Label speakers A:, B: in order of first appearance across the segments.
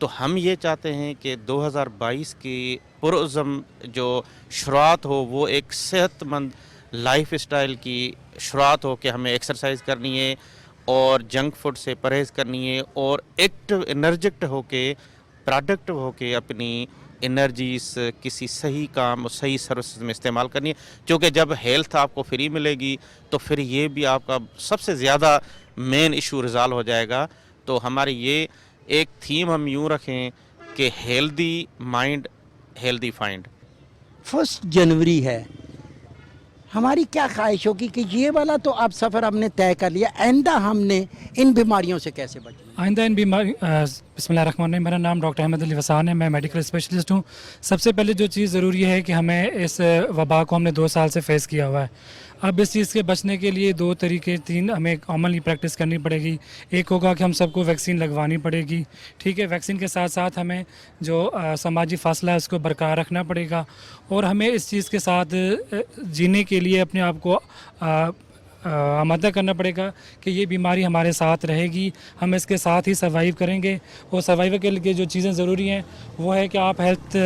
A: تو ہم یہ چاہتے ہیں کہ 2022 کی پرعزم جو شروعات ہو وہ ایک صحت مند لائف اسٹائل کی شروعات ہو کہ ہمیں ایکسرسائز کرنی ہے اور جنک فوڈ سے پرہیز کرنی ہے اور ایکٹیو انرجیکٹ ہو کے پروڈکٹیو ہو کے اپنی انرجیز کسی صحیح کام اور صحیح سروسز میں استعمال کرنی ہے. کیونکہ جب ہیلتھ آپ کو فری ملے گی تو پھر یہ بھی آپ کا سب سے زیادہ مین ایشو ریزالو ہو جائے گا. تو ہماری یہ ایک تھیم ہم یوں رکھیں کہ ہیلدی مائنڈ ہیلدی فائنڈ.
B: 1 جنوری ہے, ہماری کیا خواہش ہوگی کہ یہ والا تو اب سفر ہم نے طے کر لیا, آئندہ ہم نے ان بیماریوں سے کیسے بچنا؟
C: آئندہ ان بیماری بسم اللہ الرحمن الرحیم. میرا نام ڈاکٹر احمد علی وسان ہے, میں میڈیکل اسپیشلسٹ ہوں. سب سے پہلے جو چیز ضروری ہے کہ ہمیں اس وبا کو ہم نے 2 سال سے فیس کیا ہوا ہے. اب اس چیز کے بچنے کے لیے 2 طریقے 3 ہمیں کامنلی پریکٹس کرنی پڑے گی. ایک ہوگا کہ ہم سب کو ویکسین لگوانی پڑے گی, ٹھیک ہے. ویکسین کے ساتھ ساتھ ہمیں جو سماجی فاصلہ ہے اس کو برقرار رکھنا پڑے گا, اور ہمیں اس چیز کے ساتھ جینے کے لیے اپنے آپ کو آمادہ کرنا پڑے گا کہ یہ بیماری ہمارے ساتھ رہے گی, ہم اس کے ساتھ ہی سروائیو کریں گے. اور سروائیو کے لیے جو چیزیں ضروری ہیں وہ ہے کہ آپ ہیلتھ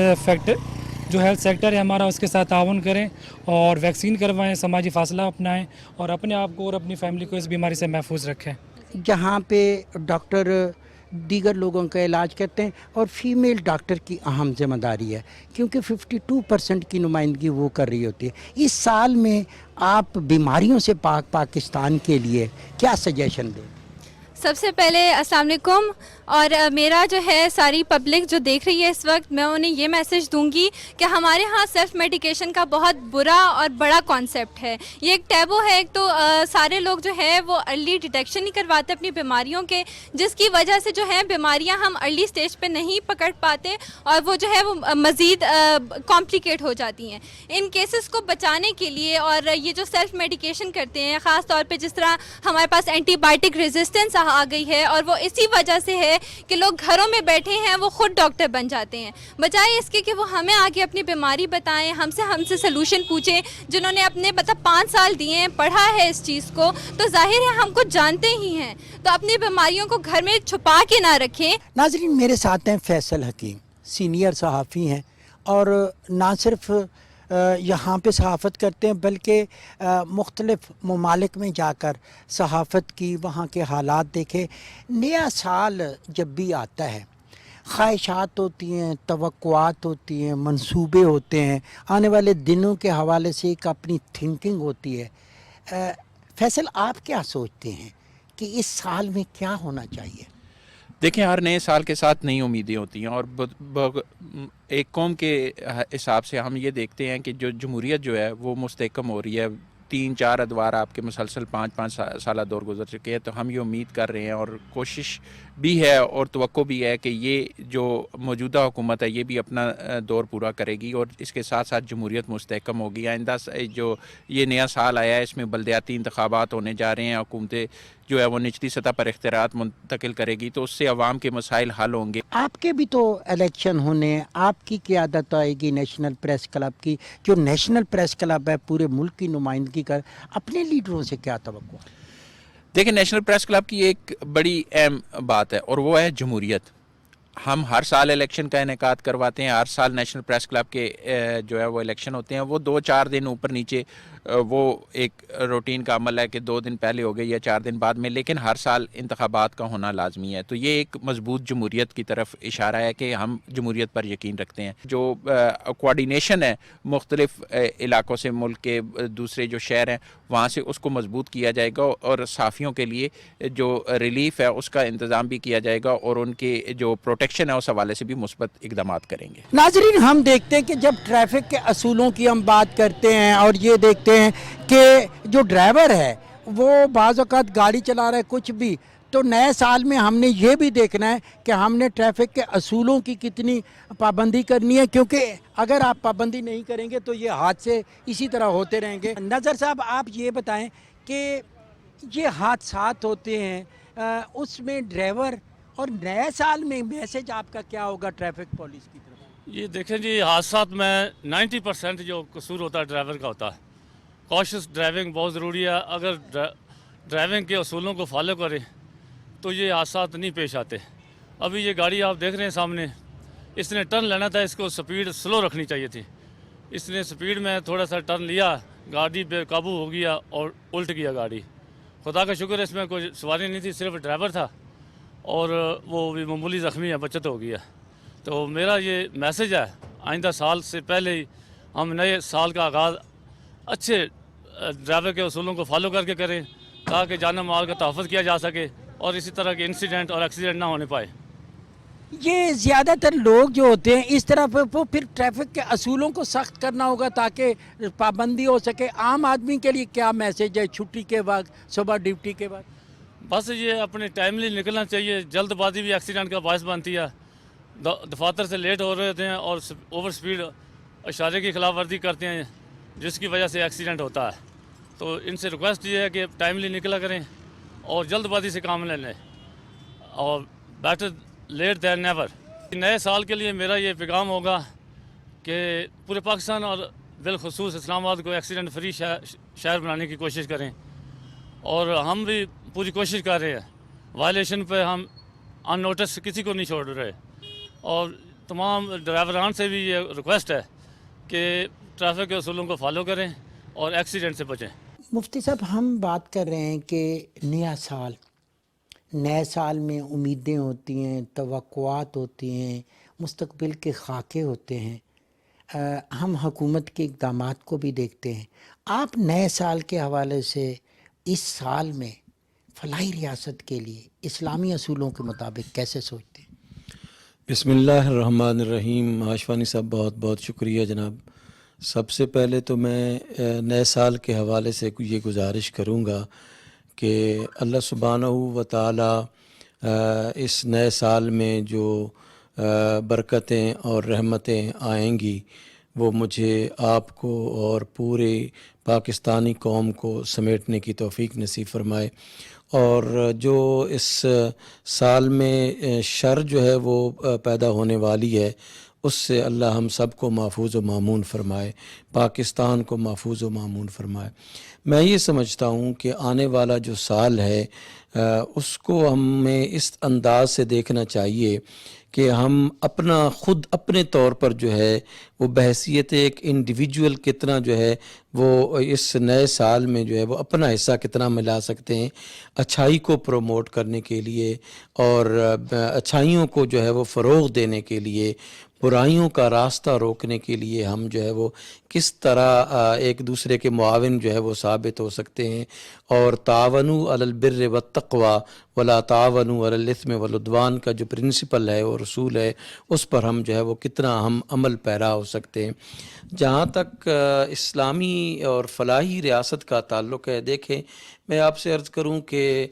C: سیکٹر ہے ہمارا اس کے ساتھ تعاون کریں اور ویکسین کروائیں, سماجی فاصلہ اپنائیں اور اپنے آپ کو اور اپنی فیملی کو اس بیماری سے محفوظ رکھیں.
B: جہاں پہ ڈاکٹر دیگر لوگوں کا علاج کرتے ہیں اور فیمیل ڈاکٹر کی اہم ذمہ داری ہے, کیونکہ 52% کی نمائندگی وہ کر رہی ہوتی ہے. اس سال میں آپ بیماریوں سے پاکستان کے لیے کیا سجیشن دیں؟
D: سب سے پہلے السلام علیکم. اور میرا جو ہے ساری پبلک جو دیکھ رہی ہے اس وقت, میں انہیں یہ میسج دوں گی کہ ہمارے ہاں سیلف میڈیکیشن کا بہت برا اور بڑا کانسیپٹ ہے. یہ ایک ٹیبو ہے. ایک تو سارے لوگ جو ہے وہ ارلی ڈیٹیکشن نہیں کرواتے اپنی بیماریوں کے, جس کی وجہ سے جو ہے بیماریاں ہم ارلی سٹیج پہ نہیں پکڑ پاتے اور وہ جو ہے وہ مزید کمپلیکیٹ ہو جاتی ہیں. ان کیسز کو بچانے کے لیے اور یہ جو سیلف میڈیکیشن کرتے ہیں, خاص طور پہ جس طرح ہمارے پاس اینٹی بائیوٹک ریزسٹنس آ گئی ہے, اور وہ اسی وجہ سے ہے کہ لوگ گھروں میں بیٹھے ہیں وہ خود ڈاکٹر بن جاتے ہیں, بجائے اس کے کہ وہ ہمیں آگے اپنی بیماری بتائیں, ہم سے سلوشن پوچھیں. جنہوں نے اپنے 5 سال دیے ہیں, پڑھا ہے اس چیز کو, تو ظاہر ہے ہم کو جانتے ہی ہیں, تو اپنی بیماریوں کو گھر میں چھپا کے نہ رکھیں.
B: ناظرین, میرے ساتھ ہیں فیصل حکیم, سینئر صحافی ہیں, اور نہ صرف یہاں پہ صحافت کرتے ہیں بلکہ مختلف ممالک میں جا کر صحافت کی, وہاں کے حالات دیکھے. نیا سال جب بھی آتا ہے خواہشات ہوتی ہیں, توقعات ہوتی ہیں, منصوبے ہوتے ہیں, آنے والے دنوں کے حوالے سے ایک اپنی تھنکنگ ہوتی ہے. فیصل, آپ کیا سوچتے ہیں کہ اس سال میں کیا ہونا چاہیے؟
E: دیکھیں, ہر نئے سال کے ساتھ نئی امیدیں ہوتی ہیں, اور ایک قوم کے حساب سے ہم یہ دیکھتے ہیں کہ جو جمہوریت جو ہے وہ مستحکم ہو رہی ہے. 3-4 ادوار آپ کے مسلسل 5 سالہ دور گزر چکے ہیں, تو ہم یہ امید کر رہے ہیں اور کوشش بھی ہے اور توقع بھی ہے کہ یہ جو موجودہ حکومت ہے یہ بھی اپنا دور پورا کرے گی, اور اس کے ساتھ ساتھ جمہوریت مستحکم ہوگی. آئندہ جو یہ نیا سال آیا ہے اس میں بلدیاتی انتخابات ہونے جا رہے ہیں, حکومتیں جو ہے وہ نچلی سطح پر اختیارات منتقل کرے گی, تو اس سے عوام کے مسائل حل ہوں گے.
B: آپ کے بھی تو الیکشن ہونے ہیں, آپ کی قیادت آئے گی نیشنل پریس کلب کی, جو نیشنل پریس کلب ہے پورے ملک کی نمائندگی کر, اپنے لیڈروں سے کیا توقع ہے؟
E: دیکھیں, نیشنل پریس کلب کی ایک بڑی اہم بات ہے اور وہ ہے جمہوریت. ہم ہر سال الیکشن کا انعقاد کرواتے ہیں, ہر سال نیشنل پریس کلب کے جو ہے وہ الیکشن ہوتے ہیں. وہ 2-4 دن اوپر نیچے وہ ایک روٹین کا عمل ہے کہ 2 دن پہلے ہو گئے یا 4 دن بعد میں, لیکن ہر سال انتخابات کا ہونا لازمی ہے. تو یہ ایک مضبوط جمہوریت کی طرف اشارہ ہے کہ ہم جمہوریت پر یقین رکھتے ہیں. جو کوارڈینیشن ہے مختلف علاقوں سے, ملک کے دوسرے جو شہر ہیں وہاں سے, اس کو مضبوط کیا جائے گا, اور صحافیوں کے لیے جو ریلیف ہے اس کا انتظام بھی کیا جائے گا, اور ان کے جو پروٹیکشن ہے اس حوالے سے بھی مثبت اقدامات کریں گے.
B: ناظرین, ہم دیکھتے ہیں کہ جب ٹریفک کے اصولوں کی ہم بات کرتے ہیں اور یہ دیکھتے ہیں کہ جو ڈرائیور ہے وہ بعض اوقات گاڑی چلا رہا ہے کچھ بھی, تو نئے سال میں ہم نے یہ بھی دیکھنا ہے کہ ہم نے ٹریفک کے اصولوں کی کتنی پابندی کرنی ہے, کیونکہ اگر آپ پابندی نہیں کریں گے تو یہ حادثے اسی طرح ہوتے رہیں گے. نظر صاحب, آپ یہ بتائیں کہ یہ حادثات ہوتے ہیں اس میں ڈرائیور, اور نئے سال میں میسج آپ کا کیا ہوگا ٹریفک پولیس کی طرف؟
F: یہ دیکھیں جی, حادثات میں 90% جو قصور ہوتا ہے ڈرائیور کا ہوتا ہے. کوشش ڈرائیونگ بہت ضروری ہے. اگر ڈرائیونگ کے اصولوں کو فالو کریں تو یہ حادثات نہیں پیش آتے. ابھی یہ گاڑی آپ دیکھ رہے ہیں سامنے، اس نے ٹرن لینا تھا، اس کو سپیڈ سلو رکھنی چاہیے تھی، اس نے سپیڈ میں تھوڑا سا ٹرن لیا، گاڑی بے قابو ہو گیا اور الٹ گیا گاڑی. خدا کا شکر ہے اس میں کوئی سواری نہیں تھی، صرف ڈرائیور تھا اور وہ بھی معمولی زخمی ہے، بچت ہو گیا. تو میرا یہ میسج ہے آئندہ سال سے پہلے ہی ہم نئے سال کا آغاز اچھے ڈرائیور کے اصولوں کو فالو کر کے کریں تاکہ جان و مال کا تحفظ کیا جا سکے اور اسی طرح کے انسیڈنٹ اور ایکسیڈنٹ نہ ہونے پائے.
B: یہ زیادہ تر لوگ جو ہوتے ہیں اس طرح وہ پھر ٹریفک کے اصولوں کو سخت کرنا ہوگا تاکہ پابندی ہو سکے. عام آدمی کے لیے کیا میسج ہے چھٹی کے وقت، صبح ڈیوٹی کے بعد؟
F: بس یہ اپنے ٹائملی نکلنا چاہیے. جلد بازی بھی ایکسیڈنٹ کا باعث بنتی ہے. دفاتر سے لیٹ ہو رہے ہوتے ہیں اور اوور سپیڈ اشارے کی خلاف ورزی کرتے ہیں جس کی وجہ سے ایکسیڈنٹ ہوتا ہے. تو ان سے ریکویسٹ یہ ہے کہ ٹائملی نکلا کریں اور جلد بازی سے کام لے لیں اور بیٹر لیٹ دین نیور. نئے سال کے لیے میرا یہ پیغام ہوگا کہ پورے پاکستان اور بالخصوص اسلام آباد کو ایکسیڈنٹ فری شہر بنانے کی کوشش کریں اور ہم بھی پوری کوشش کر رہے ہیں. وائلیشن پہ ہم ان نوٹس کسی کو نہیں چھوڑ رہے اور تمام ڈرائیوران سے بھی یہ ریکویسٹ ہے کہ ٹریفک کے اصولوں کو فالو کریں اور ایکسیڈنٹ سے بچیں.
B: مفتی صاحب، ہم بات کر رہے ہیں کہ نیا سال، نئے سال میں امیدیں ہوتی ہیں، توقعات ہوتی ہیں، مستقبل کے خاکے ہوتے ہیں. ہم حکومت کے اقدامات کو بھی دیکھتے ہیں. آپ نئے سال کے حوالے سے اس سال میں فلاحی ریاست کے لیے اسلامی اصولوں کے مطابق کیسے سوچتے ہیں؟
G: بسم اللہ الرحمن الرحیم. آشفانی صاحب بہت بہت شکریہ جناب. سب سے پہلے تو میں نئے سال کے حوالے سے یہ گزارش کروں گا کہ اللہ سبحانہ و تعالی اس نئے سال میں جو برکتیں اور رحمتیں آئیں گی وہ مجھے، آپ کو اور پورے پاکستانی قوم کو سمیٹنے کی توفیق نصیب فرمائے. اور جو اس سال میں شر جو ہے وہ پیدا ہونے والی ہے اس سے اللہ ہم سب کو محفوظ و مامون فرمائے، پاکستان کو محفوظ و مامون فرمائے. میں یہ سمجھتا ہوں کہ آنے والا جو سال ہے اس کو ہمیں اس انداز سے دیکھنا چاہیے کہ ہم خود اپنے طور پر جو ہے وہ بحیثیت ایک انڈیویجول کتنا جو ہے وہ اس نئے سال میں جو ہے وہ اپنا حصہ کتنا ملا سکتے ہیں اچھائی کو پروموٹ کرنے کے لیے اور اچھائیوں کو جو ہے وہ فروغ دینے کے لیے، برائیوں کا راستہ روکنے کے لیے ہم جو ہے وہ کس طرح ایک دوسرے کے معاون جو ہے وہ ثابت ہو سکتے ہیں. اور تعاونوا علی البر والتقوی ولا تعاونوا علی الاثم والعدوان کا جو پرنسپل ہے اور رسول ہے اس پر ہم جو ہے وہ کتنا ہم عمل پیرا ہو سکتے ہیں. جہاں تک اسلامی اور فلاحی ریاست کا تعلق ہے، دیکھیں میں آپ سے عرض کروں کہ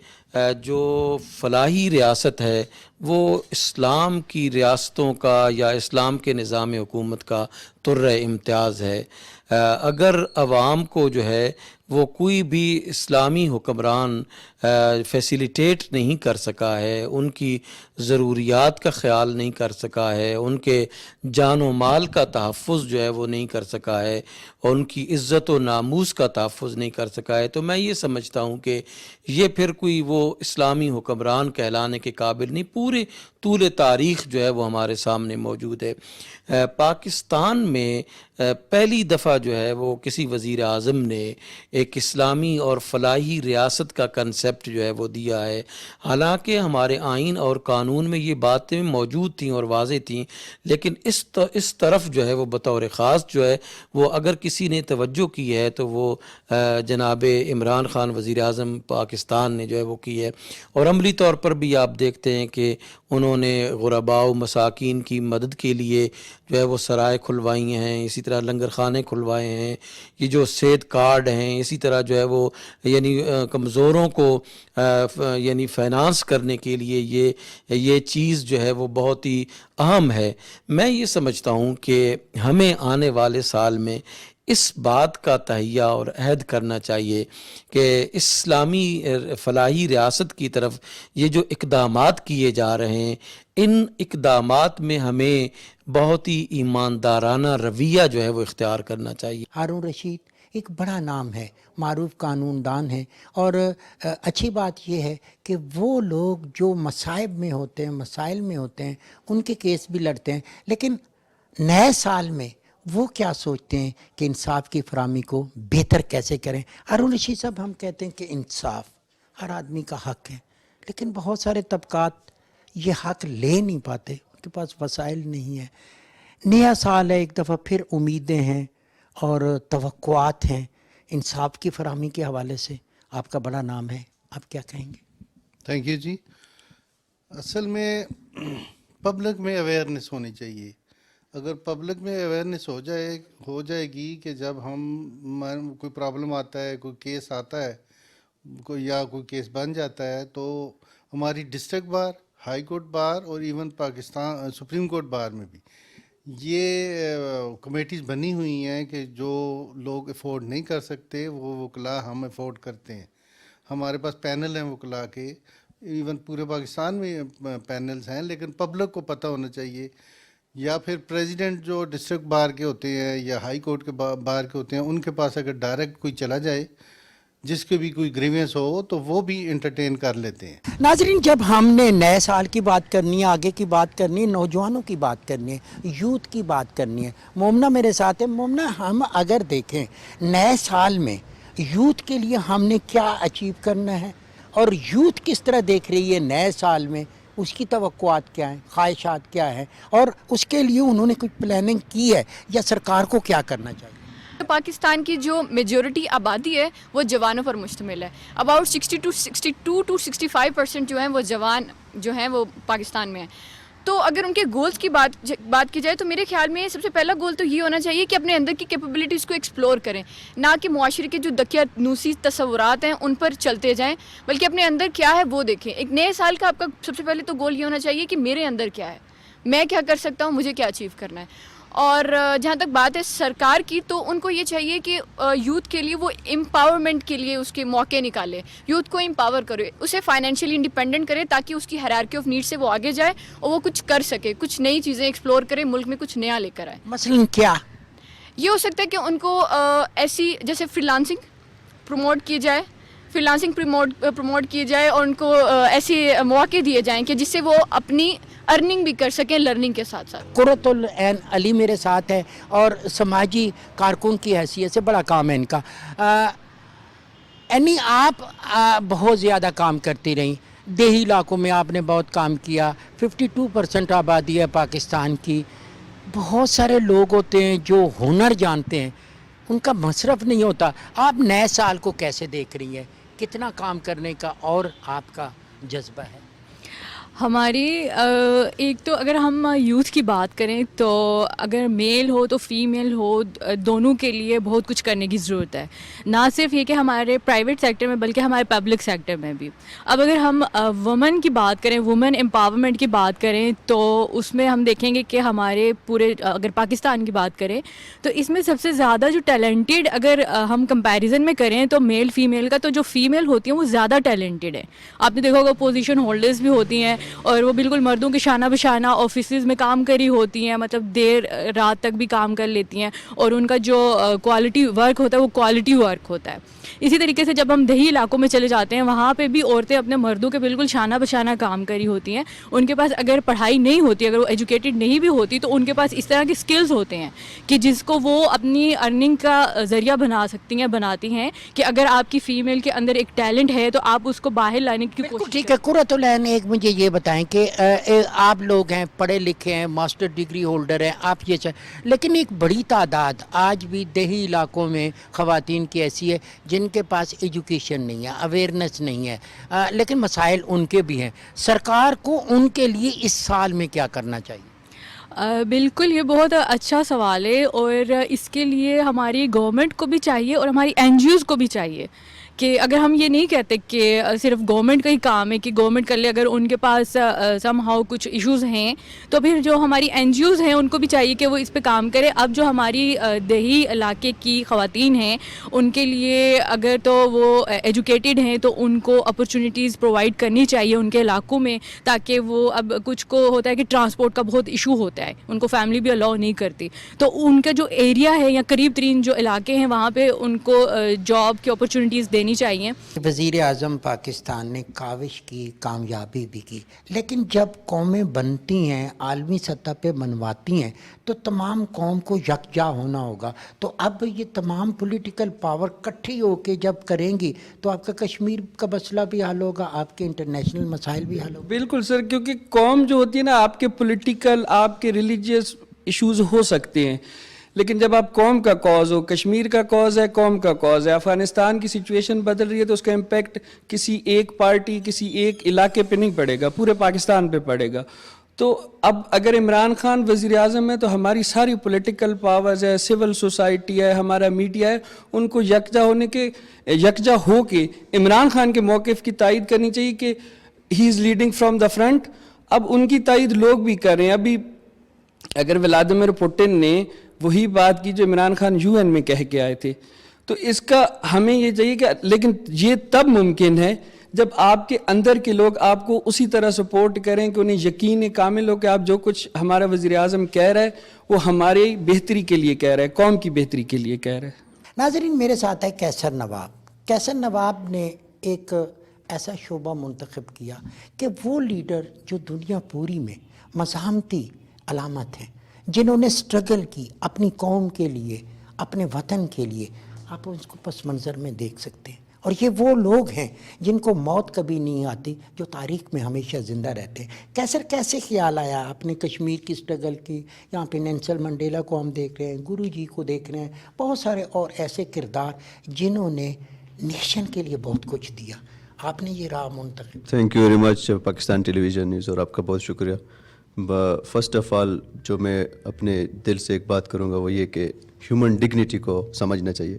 G: جو فلاحی ریاست ہے وہ اسلام کی ریاستوں کا یا اسلام کے نظام حکومت کا طر امتیاز ہے. اگر عوام کو جو ہے وہ کوئی بھی اسلامی حکمران فیسیلیٹیٹ نہیں کر سکا ہے، ان کی ضروریات کا خیال نہیں کر سکا ہے، ان کے جان و مال کا تحفظ جو ہے وہ نہیں کر سکا ہے اور ان کی عزت و ناموس کا تحفظ نہیں کر سکا ہے، تو میں یہ سمجھتا ہوں کہ یہ پھر کوئی وہ اسلامی حکمران کہلانے کے قابل نہیں. پورے طول تاریخ جو ہے وہ ہمارے سامنے موجود ہے. پاکستان میں پہلی دفعہ جو ہے وہ کسی وزیر اعظم نے ایک اسلامی اور فلاحی ریاست کا کنسیپٹ جو ہے وہ دیا ہے. حالانکہ ہمارے آئین اور قانون میں یہ باتیں موجود تھیں اور واضح تھیں، لیکن اس طرف جو ہے وہ بطور خاص جو ہے وہ اگر کسی نے توجہ کی ہے تو وہ جناب عمران خان وزیر اعظم پاکستان نے جو ہے وہ کی ہے. اور عملی طور پر بھی آپ دیکھتے ہیں کہ انہوں نے غرباء و مساکین کی مدد کے لیے جو ہے وہ سرائے کھلوائی ہیں، اسی طرح لنگر خانے کھلوائے ہیں، یہ جو صحت کارڈ ہیں، اسی طرح جو ہے وہ یعنی کمزوروں کو یعنی فائنانس کرنے کے لیے یہ چیز جو ہے وہ بہت ہی اہم ہے. میں یہ سمجھتا ہوں کہ ہمیں آنے والے سال میں اس بات کا تہیہ اور عہد کرنا چاہیے کہ اسلامی فلاحی ریاست کی طرف یہ جو اقدامات کیے جا رہے ہیں ان اقدامات میں ہمیں بہت ہی ایماندارانہ رویہ جو ہے وہ اختیار کرنا چاہیے.
B: ہارون رشید، ایک بڑا نام ہے, معروف قانون دان ہیں, اور اچھی بات یہ ہے کہ وہ لوگ جو مصائب میں ہوتے ہیں, مسائل میں ہوتے ہیں, ان کے کیس بھی لڑتے ہیں, لیکن نئے سال میں وہ کیا سوچتے ہیں کہ انصاف کی فراہمی کو بہتر کیسے کریں. ہارون رشید صاحب, ہم کہتے ہیں کہ انصاف ہر آدمی کا حق ہے, لیکن بہت سارے طبقات یہ حق لے نہیں پاتے, ان کے پاس وسائل نہیں ہیں. نیا سال ہے, ایک دفعہ پھر امیدیں ہیں اور توقعات ہیں انصاف کی فراہمی کے حوالے سے. آپ کا بڑا نام ہے, آپ کیا کہیں گے؟
H: تھینک یو جی. اصل میں پبلک میں اویئرنیس ہونی چاہیے. اگر پبلک میں اویئرنیس ہو جائے گی کہ جب ہم کوئی پرابلم آتا ہے, کوئی کیس آتا ہے, یا کوئی کیس بن جاتا ہے, تو ہماری district bar, high court bar اور even Pakistan supreme court bar میں بھی یہ کمیٹیز بنی ہوئی ہیں کہ جو لوگ افورڈ نہیں کر سکتے وہ وکلاء ہم افورڈ کرتے ہیں. ہمارے پاس پینل ہیں وکلاء کے, ایون پورے پاکستان میں پینلز ہیں, لیکن پبلک کو پتہ ہونا چاہیے. یا پھر پریزیڈنٹ جو ڈسٹرکٹ بار کے ہوتے ہیں یا ہائی کورٹ کے بار کے ہوتے ہیں, ان کے پاس اگر ڈائریکٹ کوئی چلا جائے جس کے بھی کوئی گریوینس ہو تو وہ بھی انٹرٹین کر لیتے ہیں.
B: ناظرین, جب ہم نے نئے سال کی بات کرنی ہے, آگے کی بات کرنی ہے, نوجوانوں کی بات کرنی ہے, یوتھ کی بات کرنی ہے, مومنہ میرے ساتھ ہے. مومنہ, ہم اگر دیکھیں نئے سال میں یوتھ کے لیے ہم نے کیا اچیو کرنا ہے, اور یوتھ کس طرح دیکھ رہی ہے نئے سال میں, اس کی توقعات کیا ہیں, خواہشات کیا ہیں, اور اس کے لیے انہوں نے کوئی پلاننگ کی ہے, یا سرکار کو کیا کرنا چاہیے؟
I: پاکستان کی جو میجورٹی آبادی ہے وہ جوانوں پر مشتمل ہے. اباؤٹ 62 to 65% جو ہیں وہ جوان جو ہیں وہ پاکستان میں ہیں. تو اگر ان کے گولز کی بات کی جائے تو میرے خیال میں سب سے پہلا گول تو یہ ہونا چاہیے کہ اپنے اندر کی کیپیبلٹیز کو ایکسپلور کریں, نہ کہ معاشرے کے جو دقیانوسی تصورات ہیں ان پر چلتے جائیں, بلکہ اپنے اندر کیا ہے وہ دیکھیں. ایک نئے سال کا آپ کا سب سے پہلے تو گول یہ ہونا چاہیے کہ میرے اندر کیا ہے, میں کیا کر سکتا ہوں, مجھے کیا اچیو کرنا ہے. اور جہاں تک بات ہے سرکار کی, تو ان کو یہ چاہیے کہ یوتھ کے لیے وہ امپاورمنٹ کے لیے اس کے موقع نکالے, یوتھ کو امپاور کرے, اسے فائنینشلی انڈیپینڈنٹ کرے, تاکہ اس کی ہیرارکی آف نیڈ سے وہ آگے جائے اور وہ کچھ کر سکے, کچھ نئی چیزیں ایکسپلور کرے, ملک میں کچھ نیا لے کر آئے.
B: مثلاً کیا
I: یہ ہو سکتا ہے کہ ان کو ایسی جیسے فری لانسنگ پروموٹ کی جائے, پروموٹ کی جائے, اور ان کو ایسے مواقع دیے جائیں کہ جس سے وہ اپنی ارننگ بھی کر سکیں لرننگ کے ساتھ ساتھ.
B: قرۃ العین علی میرے ساتھ ہے, اور سماجی کارکن کی حیثیت سے بڑا کام ہے ان کا. یعنی آپ بہت زیادہ کام کرتی رہیں, دیہی علاقوں میں آپ نے بہت کام کیا. 52% آبادی ہے پاکستان کی. بہت سارے لوگ ہوتے ہیں جو ہنر جانتے ہیں, ان کا مصرف نہیں ہوتا. آپ نئے سال کو کیسے دیکھ رہی ہیں, کتنا کام کرنے کا اور آپ کا جذبہ ہے؟
I: ہماری ایک تو اگر ہم یوتھ کی بات کریں تو اگر میل ہو تو فیمیل ہو, دونوں کے لیے بہت کچھ کرنے کی ضرورت ہے. نہ صرف یہ کہ ہمارے پرائیویٹ سیکٹر میں بلکہ ہمارے پبلک سیکٹر میں بھی. اب اگر ہم وومن کی بات کریں, وومن امپاورمنٹ کی بات کریں, تو اس میں ہم دیکھیں گے کہ ہمارے پورے اگر پاکستان کی بات کریں تو اس میں سب سے زیادہ جو ٹیلنٹڈ اگر ہم کمپیریزن میں کریں تو میل فیمیل کا, تو جو فیمیل ہوتی ہیں وہ زیادہ ٹیلنٹڈ ہیں. آپ نے دیکھا ہوگا پوزیشن ہولڈرز بھی ہوتی ہیں, اور وہ بالکل مردوں کے شانہ بشانہ آفیسز میں کام کری ہوتی ہیں, مطلب دیر رات تک بھی کام کر لیتی ہیں, اور ان کا جو کوالٹی ورک ہوتا ہے وہ کوالٹی ورک ہوتا ہے. اسی طریقے سے جب ہم دیہی علاقوں میں چلے جاتے ہیں, وہاں پہ بھی عورتیں اپنے مردوں کے بالکل شانہ بشانہ کام کری ہوتی ہیں. ان کے پاس اگر پڑھائی نہیں ہوتی, اگر وہ ایجوکیٹڈ نہیں بھی ہوتی, تو ان کے پاس اس طرح کے سکلز ہوتے ہیں کہ جس کو وہ اپنی ارننگ کا ذریعہ بنا سکتی ہیں, بناتی ہیں, کہ اگر آپ کی فیمیل کے اندر ایک ٹیلنٹ ہے تو آپ اس کو باہر لانے کی کوشش.
B: ٹھیک ہے قرۃ العین, ایک مجھے یہ بتائیں کہ آپ لوگ ہیں, پڑھے لکھے ہیں, ماسٹر ڈگری ہولڈر ہیں, آپ یہ لیکن ایک بڑی تعداد آج بھی دیہی علاقوں میں خواتین کی ایسی ہے جن کے پاس ایجوکیشن نہیں ہے, اویئرنیس نہیں ہے, لیکن مسائل ان کے بھی ہیں. سرکار کو ان کے لیے اس سال میں کیا کرنا چاہیے؟
I: بالکل, یہ بہت اچھا سوال ہے, اور اس کے لیے ہماری گورنمنٹ کو بھی چاہیے اور ہماری این جی اوز کو بھی چاہیے کہ اگر ہم یہ نہیں کہتے کہ صرف گورنمنٹ کا ہی کام ہے کہ گورنمنٹ کر لے, اگر ان کے پاس سم ہاؤ کچھ ایشوز ہیں تو پھر جو ہماری این جی اوز ہیں ان کو بھی چاہیے کہ وہ اس پہ کام کرے. اب جو ہماری دیہی علاقے کی خواتین ہیں ان کے لیے اگر تو وہ ایجوکیٹڈ ہیں تو ان کو اپرچونیٹیز پرووائڈ کرنی چاہیے ان کے علاقوں میں, تاکہ وہ, اب کچھ کو ہوتا ہے کہ ٹرانسپورٹ کا بہت ایشو ہوتا ہے, ان کو فیملی بھی الاؤ نہیں کرتی, تو ان کا جو ایریا ہے یا قریب ترین جو علاقے ہیں وہاں پہ ان کو جاب کی اپرچونیٹیز دینی چاہیے.
B: وزیر اعظم پاکستان نے کاوش کی, کامیابی بھی کی, لیکن جب قومیں بنتی ہیں, عالمی سطح پہ بنواتی ہیں, تو تمام قوم کو یکجا ہونا ہوگا. تو اب یہ تمام پولیٹیکل پاور کٹھی ہو کے جب کریں گی تو آپ کا کشمیر کا مسئلہ بھی حل ہوگا, آپ کے انٹرنیشنل مسائل بھی حل ہوگا.
J: بالکل سر, کیونکہ قوم جو ہوتی ہے نا, آپ کے پولیٹیکل, آپ کے ریلیجیس ایشوز ہو سکتے ہیں, لیکن جب آپ قوم کا کاز ہو, کشمیر کا کاز ہے, قوم کا کاز ہے, افغانستان کی سچویشن بدل رہی ہے تو اس کا امپیکٹ کسی ایک پارٹی, کسی ایک علاقے پہ نہیں پڑے گا, پورے پاکستان پہ پڑے گا. تو اب اگر عمران خان وزیر اعظم ہے تو ہماری ساری پولیٹیکل پاورز ہے, سول سوسائٹی ہے, ہمارا میڈیا ہے, ان کو یکجا ہو کے عمران خان کے موقف کی تائید کرنی چاہیے کہ he is leading from the front. اب ان کی تائید لوگ بھی کر رہے ہیں. ابھی اگر ولادیمیر پوٹن نے وہی بات کی جو عمران خان یو این میں کہہ کے آئے تھے, تو اس کا ہمیں یہ چاہیے کہ, لیکن یہ تب ممکن ہے جب آپ کے اندر کے لوگ آپ کو اسی طرح سپورٹ کریں کہ انہیں یقین کامل ہو کہ آپ جو کچھ ہمارا وزیر اعظم کہہ رہا ہے وہ ہماری بہتری کے لیے کہہ رہا ہے, قوم کی بہتری کے لیے کہہ رہا ہے.
B: ناظرین, میرے ساتھ ہے کیسر نواب. کیسر نواب نے ایک ایسا شعبہ منتخب کیا کہ وہ لیڈر جو دنیا پوری میں مزاحمتی علامت ہیں, جنہوں نے سٹرگل کی اپنی قوم کے لیے, اپنے وطن کے لیے, آپ اس کو پس منظر میں دیکھ سکتے ہیں. اور یہ وہ لوگ ہیں جن کو موت کبھی نہیں آتی, جو تاریخ میں ہمیشہ زندہ رہتے ہیں. کیسے خیال آیا اپنے کشمیر کی سٹرگل کی؟ یہاں پہ نیلسن منڈیلا کو ہم دیکھ رہے ہیں, گرو جی کو دیکھ رہے ہیں, بہت سارے اور ایسے کردار جنہوں نے نیشن کے لیے بہت کچھ دیا. آپ نے یہ راہ منتخب.
K: Thank you very much Pakistan television news, اور آپ کا بہت شکریہ. فرسٹ آف آل جو میں اپنے دل سے ایک بات کروں گا وہ یہ کہ ہیومن ڈگنیٹی کو سمجھنا چاہیے.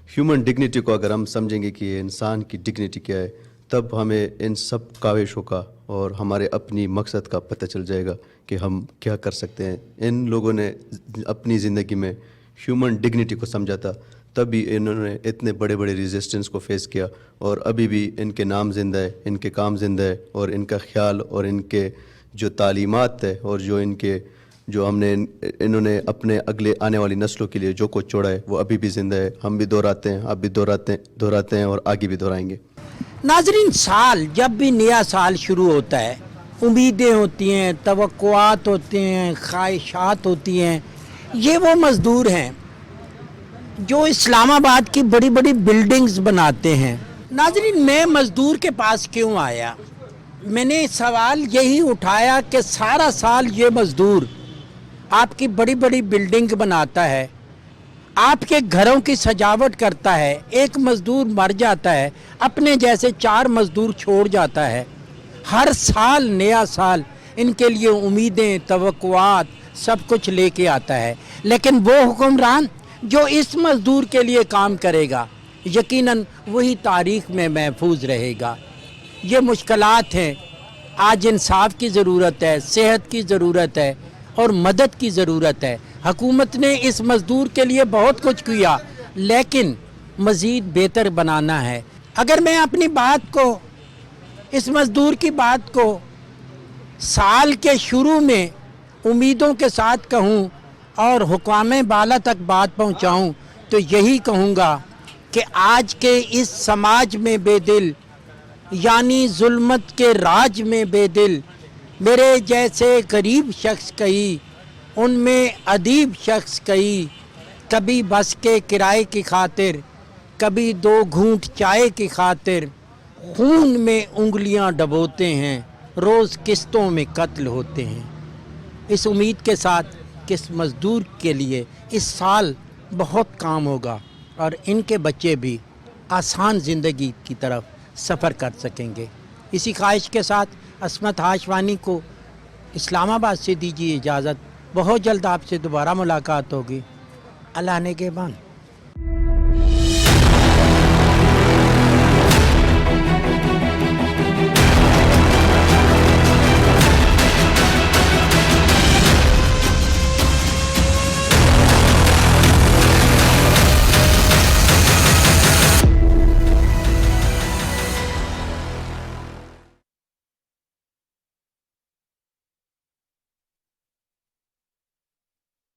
K: ہیومن ڈگنیٹی کو اگر ہم سمجھیں گے کہ یہ انسان کی ڈگنیٹی کیا ہے, تب ہمیں ان سب کاوشوں کا اور ہمارے اپنی مقصد کا پتہ چل جائے گا کہ ہم کیا کر سکتے ہیں. ان لوگوں نے اپنی زندگی میں ہیومن ڈگنیٹی کو سمجھا تھا, تبھی انہوں نے اتنے بڑے ریزسٹنس کو فیس کیا, اور ابھی بھی ان کے نام زندہ ہے, ان کے کام زندہ ہے, اور ان کا خیال اور ان کے جو تعلیمات ہے اور جو ہم نے انہوں نے اپنے اگلے آنے والی نسلوں کے لیے جو کچھ چھوڑا ہے وہ ابھی بھی زندہ ہے. ہم بھی دہراتے ہیں, آپ بھی دہراتے ہیں اور آگے بھی دہرائیں گے.
B: ناظرین, سال جب بھی نیا سال شروع ہوتا ہے, امیدیں ہوتی ہیں, توقعات ہوتے ہیں, خواہشات ہوتی ہیں. یہ وہ مزدور ہیں جو اسلام آباد کی بڑی بلڈنگز بناتے ہیں. ناظرین, میں مزدور کے پاس کیوں آیا؟ میں نے سوال یہی اٹھایا کہ سارا سال یہ مزدور آپ کی بڑی بلڈنگ بناتا ہے, آپ کے گھروں کی سجاوٹ کرتا ہے, ایک مزدور مر جاتا ہے, اپنے جیسے 4 مزدور چھوڑ جاتا ہے. ہر سال نیا سال ان کے لیے امیدیں, توقعات سب کچھ لے کے آتا ہے, لیکن وہ حکمران جو اس مزدور کے لیے کام کرے گا یقیناً وہی تاریخ میں محفوظ رہے گا. یہ مشکلات ہیں. آج انصاف کی ضرورت ہے, صحت کی ضرورت ہے اور مدد کی ضرورت ہے. حکومت نے اس مزدور کے لیے بہت کچھ کیا, لیکن مزید بہتر بنانا ہے. اگر میں اپنی بات کو, اس مزدور کی بات کو سال کے شروع میں امیدوں کے ساتھ کہوں اور حکام بالا تک بات پہنچاؤں تو یہی کہوں گا کہ آج کے اس سماج میں بے دل, یعنی ظلمت کے راج میں بے دل, میرے جیسے غریب شخص کئی, ان میں ادیب شخص کئی, کبھی بس کے کرائے کی خاطر, کبھی 2 گھونٹ چائے کی خاطر, خون میں انگلیاں ڈبوتے ہیں, روز قسطوں میں قتل ہوتے ہیں. اس امید کے ساتھ کہ اس مزدور کے لیے اس سال بہت کام ہوگا اور ان کے بچے بھی آسان زندگی کی طرف سفر کر سکیں گے. اسی خواہش کے ساتھ عصمت ہاشوانی کو اسلام آباد سے دیجیے اجازت. بہت جلد آپ سے دوبارہ ملاقات ہوگی. اللہ نگہبان.